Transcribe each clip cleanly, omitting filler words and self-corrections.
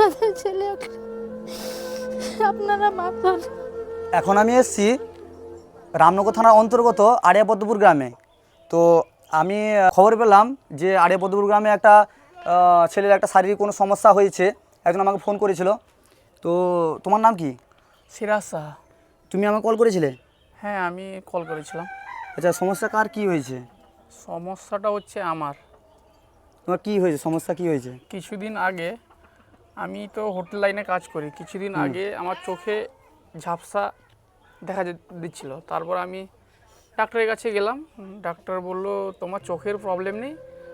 আমাদের ছেলে আপনারা মাথান। এখন আমি এসেছি রামনগর থানার অন্তর্গত আড়িয়াপদ্মপুর গ্রামে। তো আমি খবর পেলাম যে আড়িয়াপদ্মপুর গ্রামে একটা ছেলের একটা শারীরিক কোনো সমস্যা হয়েছে। একজন আমাকে ফোন করেছিল। তো তোমার নাম কি? সিরাজ সাহা। তুমি আমাকে কল করেছিলে? হ্যাঁ, আমি কল করেছিলাম। আচ্ছা, সমস্যা কার কী হয়েছে? সমস্যাটা হচ্ছে আমার। তোমার কী হয়েছে? সমস্যা কী হয়েছে? কিছুদিন আগে আমি তো হোটেল লাইনে কাজ করি। কিছুদিন আগে আমার চোখে ঝাপসা দেখা দিচ্ছিল। তারপর আমি ডাক্তারের কাছে গেলাম। ডাক্তার বলল তোমার চোখের প্রবলেম নেই,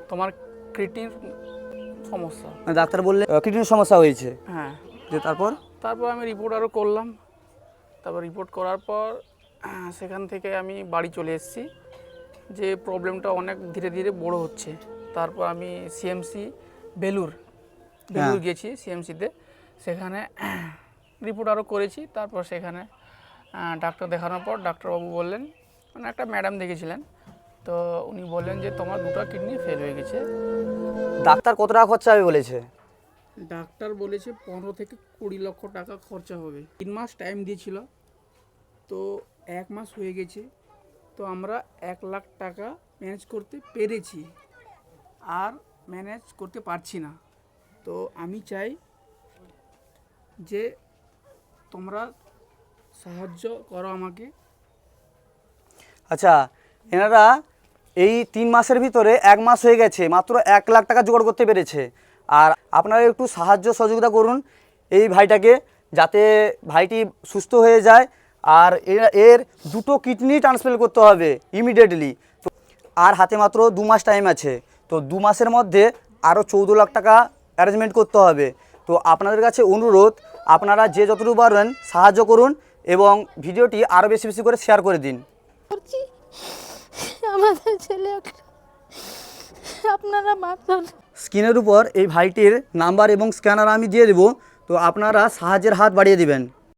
তোমার কিডনির সমস্যা। মানে ডাক্তার বললে কিডনির সমস্যা হয়েছে? হ্যাঁ। যে তারপর আমি রিপোর্ট আরও করলাম। তারপর রিপোর্ট করার পর সেখান থেকে আমি বাড়ি চলে এসেছি যে প্রবলেমটা অনেক ধীরে ধীরে বড় হচ্ছে। তারপর আমি সিএমসি বেলুর গেছি সিএমসিতে, সেখানে রিপোর্ট আরও করেছি। তারপর সেখানে ডাক্তার দেখানোর পর ডাক্তারবাবু বললেন, মানে একটা ম্যাডাম দেখেছিলেন, তো উনি বললেন যে তোমার দুটো কিডনি ফেল হয়ে গেছে। ডাক্তার কত টাকা খরচা হবে বলেছে? ডাক্তার বলেছে 15 থেকে 20 লক্ষ টাকা খরচা হবে। 3 মাস টাইম দিয়েছিল, তো 1 মাস হয়ে গেছে। তো আমরা 1 লাখ টাকা ম্যানেজ করতে পেরেছি, আর ম্যানেজ করতে পারছি না। তো আমি চাই যে তোমরা সাহায্য করো আমাকে। আচ্ছা, এনারা এই 3 মাসের ভিতরে 1 মাস হয়ে গেছে, মাত্র 1 লাখ টাকা জোগাড় করতে পেরেছে। আর আপনারা একটু সাহায্য সহযোগিতা করুন এই ভাইটাকে, যাতে ভাইটি সুস্থ হয়ে যায়। আর এর দুটো কিডনি ট্রান্সপ্লান্ট করতে হবে ইমিডিয়েটলি। আর হাতে মাত্র 2 মাস টাইম আছে। তো 2 মাসের মধ্যে আরও 14 লাখ টাকা অ্যারেঞ্জমেন্ট করতে হবে। তো আপনাদের কাছে অনুরোধ, আপনারা যে যতটুকু পারবেন সাহায্য করুন এবং ভিডিওটি আরও বেশি বেশি করে শেয়ার করে দিন। আমাদের ছেলে আপনারা মাথান। স্ক্রিনের উপর এই ভাইটির নাম্বার এবং স্ক্যানার আমি দিয়ে দেবো। তো আপনারা সাহায্যের হাত বাড়িয়ে দিবেন।